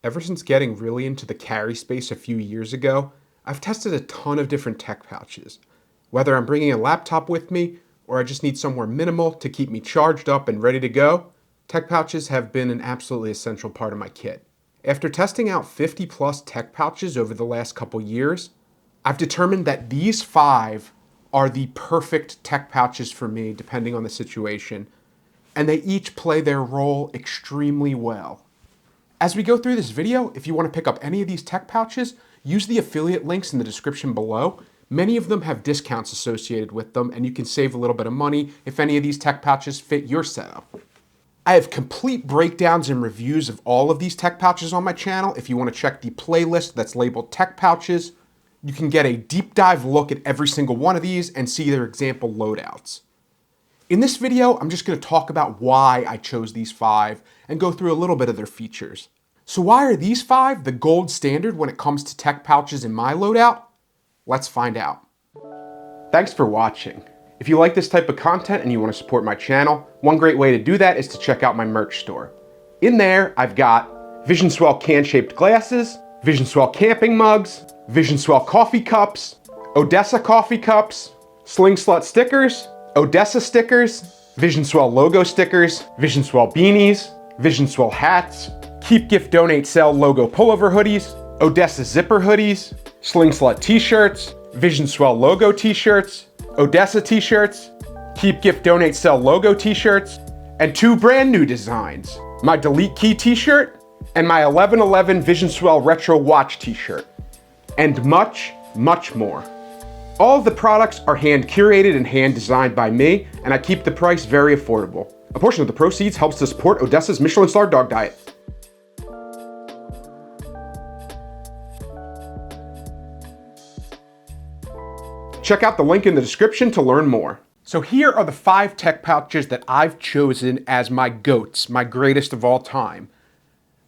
Ever since getting really into the carry space a few years ago, I've tested a ton of different tech pouches. Whether I'm bringing a laptop with me or I just need somewhere minimal to keep me charged up and ready to go, tech pouches have been an absolutely essential part of my kit. After testing out 50 plus tech pouches over the last couple years, I've determined that these 5 are the perfect tech pouches for me depending on the situation, and they each play their role extremely well. As we go through this video, if you want to pick up any of these tech pouches, use the affiliate links in the description below. Many of them have discounts associated with them, and you can save a little bit of money if any of these tech pouches fit your setup. I have complete breakdowns and reviews of all of these tech pouches on my channel. If you want to check the playlist that's labeled tech pouches, you can get a deep dive look at every single one of these and see their example loadouts. In this video, I'm just going to talk about why I chose these 5 and go through a little bit of their features. So why are these 5 the gold standard when it comes to tech pouches in my loadout? Let's find out. Thanks for watching. If you like this type of content and you want to support my channel, one great way to do that is to check out my merch store. In there, I've got visionswell can-shaped glasses, visionswell camping mugs, visionswell coffee cups, Odessa coffee cups, sling slut stickers, Odessa stickers, visionswell logo stickers, visionswell beanies, visionswell hats, keep gift donate sell logo pullover hoodies, Odessa zipper hoodies, sling slut t-shirts, visionswell logo t-shirts, Odessa t-shirts, keep gift donate sell logo t-shirts, and 2 brand new designs, my delete key t-shirt and my 1111 visionswell retro watch t-shirt, and much, much more. All of the products are hand curated and hand designed by me, and I keep the price very affordable. A portion of the proceeds helps to support Odessa's Michelin star dog diet. Check out the link in the description to learn more. So here are the 5 tech pouches that I've chosen as my GOATs, my greatest of all time.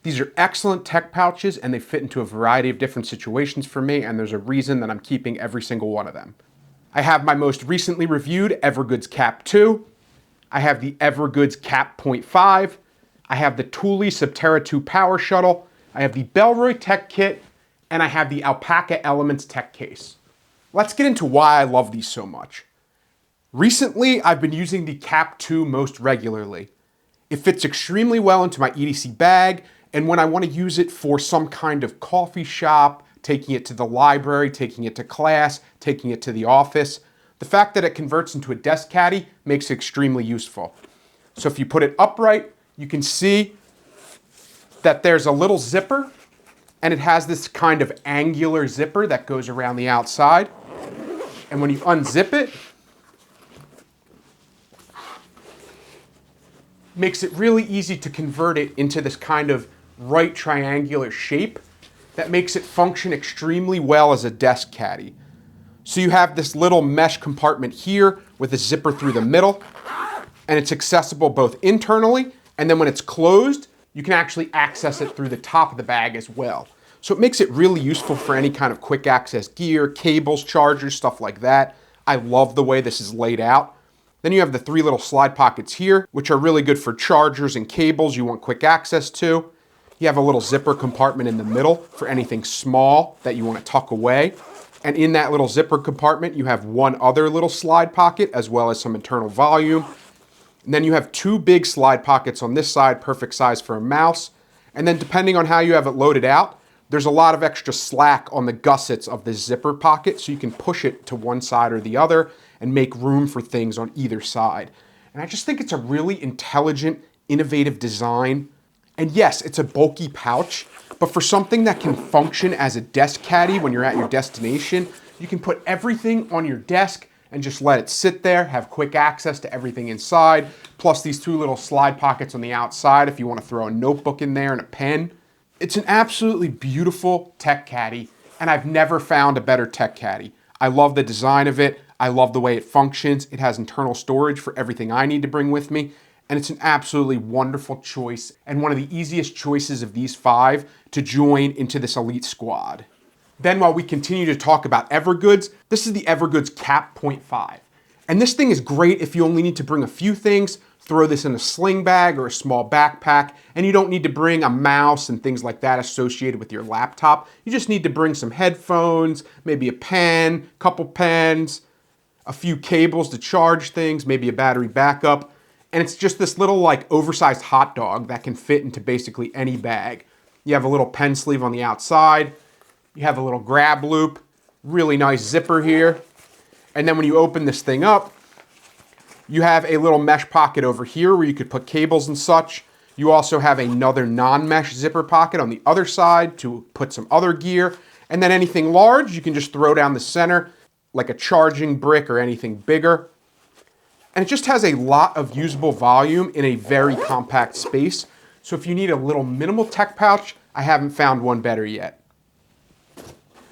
These are excellent tech pouches and they fit into a variety of different situations for me, and there's a reason that I'm keeping every single one of them. I have my most recently reviewed Evergoods CAP 2. I have the Evergoods CAP 0.5. I have the Thule Subterra 2 PowerShuttle. I have the Bellroy Tech Kit, and I have the Alpaka Elements Tech Case. Let's get into why I love these so much. Recently, I've been using the CAP 2 most regularly. It fits extremely well into my EDC bag, and when I want to use it for some kind of coffee shop, taking it to the library, taking it to class, taking it to the office, the fact that it converts into a desk caddy makes it extremely useful. So if you put it upright, you can see that there's a little zipper, and it has this kind of angular zipper that goes around the outside. And when you unzip it, makes it really easy to convert it into this kind of right triangular shape that makes it function extremely well as a desk caddy. So you have this little mesh compartment here with a zipper through the middle, and it's accessible both internally, and then when it's closed, you can actually access it through the top of the bag as well. So it makes it really useful for any kind of quick access gear, cables, chargers, stuff like that. I love the way this is laid out. Then you have the 3 little slide pockets here, which are really good for chargers and cables you want quick access to. You have a little zipper compartment in the middle for anything small that you want to tuck away. And in that little zipper compartment, you have 1 other little slide pocket as well as some internal volume. And then you have 2 big slide pockets on this side, perfect size for a mouse. And then depending on how you have it loaded out, there's a lot of extra slack on the gussets of the zipper pocket, so you can push it to one side or the other and make room for things on either side. And I just think it's a really intelligent, innovative design. And yes, it's a bulky pouch, but for something that can function as a desk caddy when you're at your destination, you can put everything on your desk and just let it sit there, have quick access to everything inside, plus these 2 little slide pockets on the outside if you want to throw a notebook in there and a pen. It's an absolutely beautiful tech caddy, and I've never found a better tech caddy. I love the design of it. I love the way it functions. It has internal storage for everything I need to bring with me, and it's an absolutely wonderful choice and one of the easiest choices of these 5 to join into this elite squad. Then while we continue to talk about Evergoods, this is the Evergoods CAP 0.5. And this thing is great if you only need to bring a few things, throw this in a sling bag or a small backpack, and you don't need to bring a mouse and things like that associated with your laptop. You just need to bring some headphones, maybe a pen, couple pens, a few cables to charge things, maybe a battery backup. And it's just this little like oversized hot dog that can fit into basically any bag. You have a little pen sleeve on the outside. You have a little grab loop, really nice zipper here. And then when you open this thing up, you have a little mesh pocket over here where you could put cables and such. You also have another non-mesh zipper pocket on the other side to put some other gear. And then anything large, you can just throw down the center, like a charging brick or anything bigger. And it just has a lot of usable volume in a very compact space. So if you need a little minimal tech pouch, I haven't found one better yet.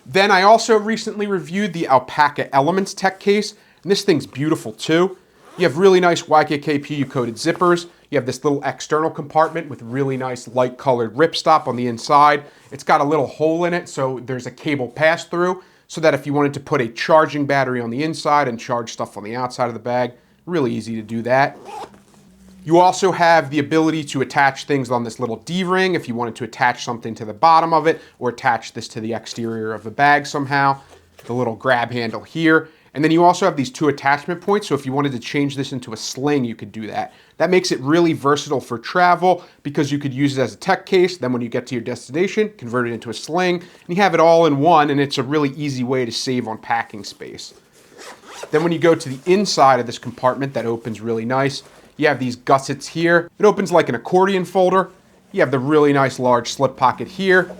Then I also recently reviewed the Alpaka Elements tech case, and this thing's beautiful too. You have really nice YKK PU coated zippers. You have this little external compartment with really nice light colored ripstop on the inside. It's got a little hole in it, so there's a cable pass through, so that if you wanted to put a charging battery on the inside and charge stuff on the outside of the bag, really easy to do that. You also have the ability to attach things on this little D-ring if you wanted to attach something to the bottom of it or attach this to the exterior of the bag somehow. The little grab handle here. And then you also have these two attachment points, so if you wanted to change this into a sling, you could do that. That makes it really versatile for travel because you could use it as a tech case, then when you get to your destination, convert it into a sling, and you have it all in one, and it's a really easy way to save on packing space. Then when you go to the inside of this compartment that opens really nice, you have these gussets here. It opens like an accordion folder. You have the really nice large slip pocket here,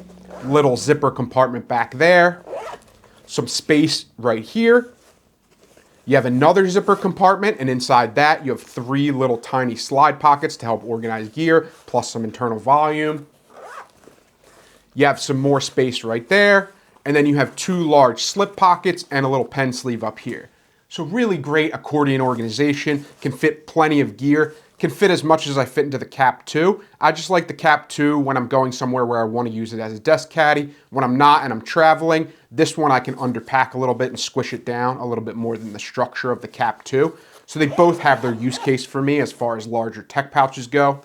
little zipper compartment back there, some space right here. You have another zipper compartment, and inside that you have three little tiny slide pockets to help organize gear, plus some internal volume. You have some more space right there, and then you have two large slip pockets and a little pen sleeve up here. So really great accordion organization, can fit plenty of gear, can fit as much as I fit into the CAP 2. I just like the CAP 2 when I'm going somewhere where I want to use it as a desk caddy. When I'm not and I'm traveling, this one I can underpack a little bit and squish it down a little bit more than the structure of the CAP 2. So they both have their use case for me as far as larger tech pouches go.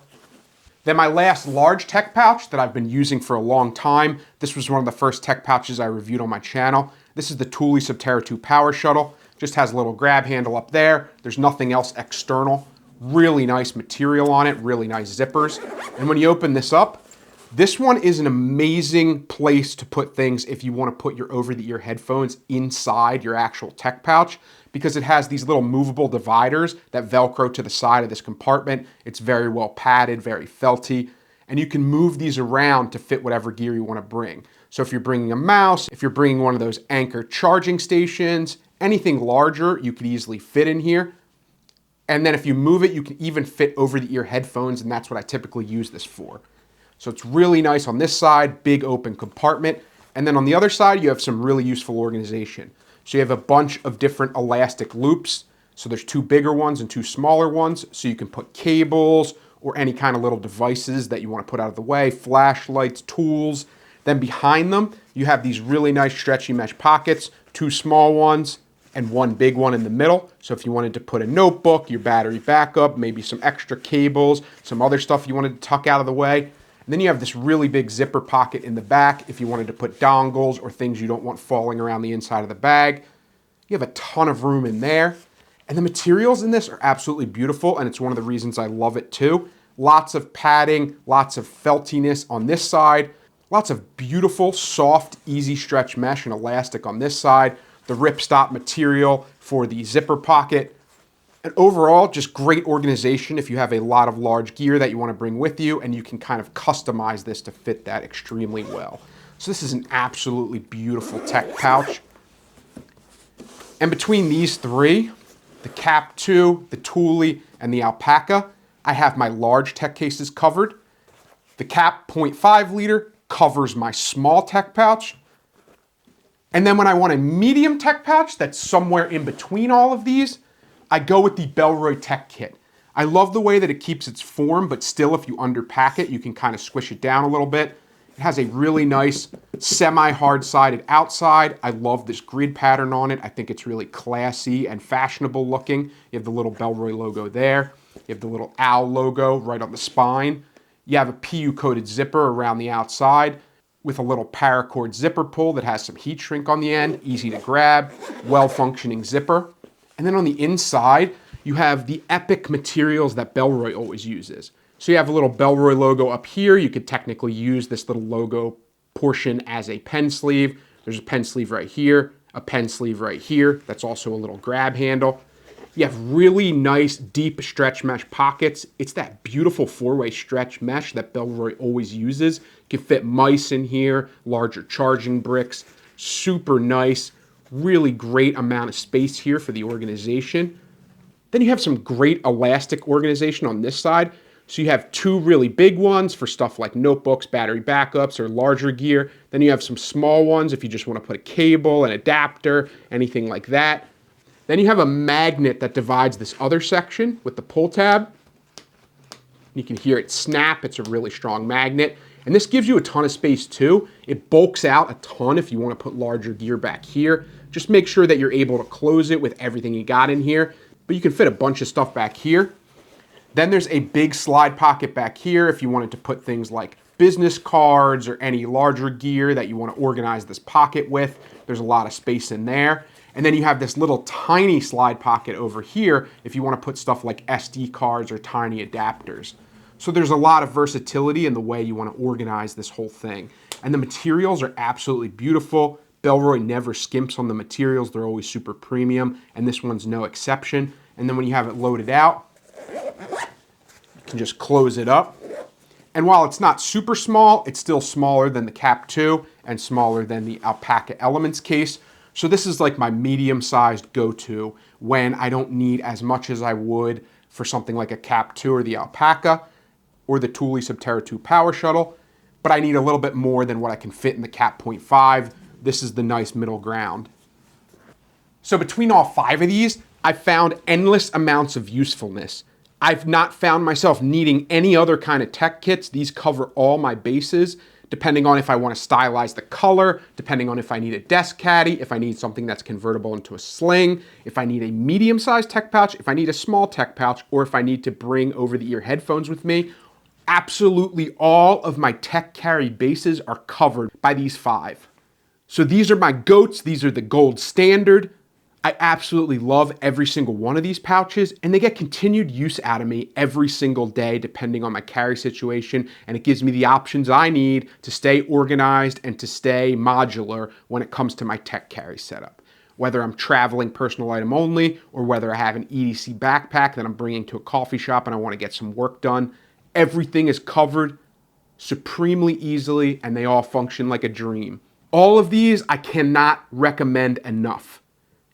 Then my last large tech pouch that I've been using for a long time, this was one of the first tech pouches I reviewed on my channel. This is the Thule Subterra 2 PowerShuttle. Just has a little grab handle up there. There's nothing else external. Really nice material on it, really nice zippers. And when you open this up, this one is an amazing place to put things if you want to put your over-the-ear headphones inside your actual tech pouch, because it has these little movable dividers that Velcro to the side of this compartment. It's very well padded, very felty, and you can move these around to fit whatever gear you want to bring. So if you're bringing a mouse, if you're bringing one of those Anchor charging stations, anything larger, you could easily fit in here. And then if you move it, you can even fit over-the-ear headphones, and that's what I typically use this for. So it's really nice on this side, big open compartment. And then on the other side, you have some really useful organization. So you have a bunch of different elastic loops. So there's two bigger ones and two smaller ones. So you can put cables or any kind of little devices that you want to put out of the way, flashlights, tools. Then behind them, you have these really nice stretchy mesh pockets, two small ones, and one big one in the middle. So if you wanted to put a notebook, your battery backup, maybe some extra cables, some other stuff you wanted to tuck out of the way. And then you have this really big zipper pocket in the back if you wanted to put dongles or things you don't want falling around the inside of the bag. You have a ton of room in there. And the materials in this are absolutely beautiful, and it's one of the reasons I love it too. Lots of padding, lots of feltiness on this side, lots of beautiful, soft, easy stretch mesh and elastic on this side. The ripstop material for the zipper pocket. And overall, just great organization if you have a lot of large gear that you want to bring with you, and you can kind of customize this to fit that extremely well. So this is an absolutely beautiful tech pouch. And between these three, the CAP 2, the Thule, and the Alpaka, I have my large tech cases covered. The CAP 0.5 liter covers my small tech pouch. And then when I want a medium tech pouch that's somewhere in between all of these, I go with the Bellroy Tech Kit. I love the way that it keeps its form, but still if you underpack it, you can kind of squish it down a little bit. It has a really nice semi-hard-sided outside. I love this grid pattern on it. I think it's really classy and fashionable looking. You have the little Bellroy logo there. You have the little owl logo right on the spine. You have a PU coated zipper around the outside with a little paracord zipper pull that has some heat shrink on the end, easy to grab, well-functioning zipper. And then on the inside, you have the epic materials that Bellroy always uses. So you have a little Bellroy logo up here. You could technically use this little logo portion as a pen sleeve. There's a pen sleeve right here, a pen sleeve right here. That's also a little grab handle. You have really nice deep stretch mesh pockets. It's that beautiful four-way stretch mesh that Bellroy always uses. You can fit mice in here, larger charging bricks, super nice, really great amount of space here for the organization. Then you have some great elastic organization on this side. So you have two really big ones for stuff like notebooks, battery backups, or larger gear. Then you have some small ones if you just want to put a cable, an adapter, anything like that. Then you have a magnet that divides this other section with the pull tab. You can hear it snap. It's a really strong magnet. And this gives you a ton of space too. It bulks out a ton if you want to put larger gear back here. Just make sure that you're able to close it with everything you got in here. But you can fit a bunch of stuff back here. Then there's a big slide pocket back here if you wanted to put things like business cards or any larger gear that you want to organize this pocket with. There's a lot of space in there. And then you have this little tiny slide pocket over here if you want to put stuff like SD cards or tiny adapters. So there's a lot of versatility in the way you want to organize this whole thing. And the materials are absolutely beautiful. Bellroy never skimps on the materials. They're always super premium, and this one's no exception. And then when you have it loaded out, you can just close it up. And while it's not super small, it's still smaller than the CAP 2 and smaller than the Alpaka Elements case. So this is like my medium-sized go-to when I don't need as much as I would for something like a CAP 2 or the Alpaka or the Thule Subterra 2 PowerShuttle, but I need a little bit more than what I can fit in the CAP 0.5. This is the nice middle ground. So between all 5 of these, I've found endless amounts of usefulness. I've not found myself needing any other kind of tech kits. These cover all my bases, depending on if I want to stylize the color, depending on if I need a desk caddy, if I need something that's convertible into a sling, if I need a medium-sized tech pouch, if I need a small tech pouch, or if I need to bring over-the-ear headphones with me. Absolutely all of my tech carry bases are covered by these 5. So these are my GOATs. These are the gold standard. I absolutely love every single one of these pouches, and they get continued use out of me every single day depending on my carry situation, and it gives me the options I need to stay organized and to stay modular when it comes to my tech carry setup. Whether I'm traveling personal item only or whether I have an EDC backpack that I'm bringing to a coffee shop and I want to get some work done, everything is covered supremely easily and they all function like a dream. All of these I cannot recommend enough.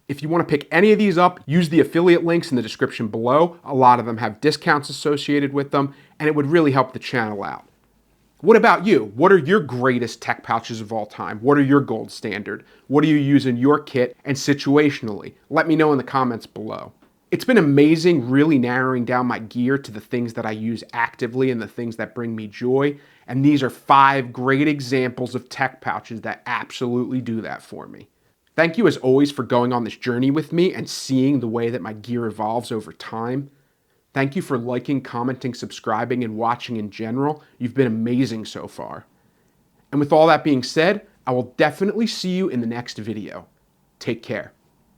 If you want to pick any of these up, use the affiliate links in the description below. A lot of them have discounts associated with them, and it would really help the channel out. What about you? What are your greatest tech pouches of all time? What are your gold standard? What do you use in your kit and situationally? Let me know in the comments below. It's been amazing really narrowing down my gear to the things that I use actively and the things that bring me joy. And these are 5 great examples of tech pouches that absolutely do that for me. Thank you as always for going on this journey with me and seeing the way that my gear evolves over time. Thank you for liking, commenting, subscribing, and watching in general. You've been amazing so far. And with all that being said, I will definitely see you in the next video. Take care.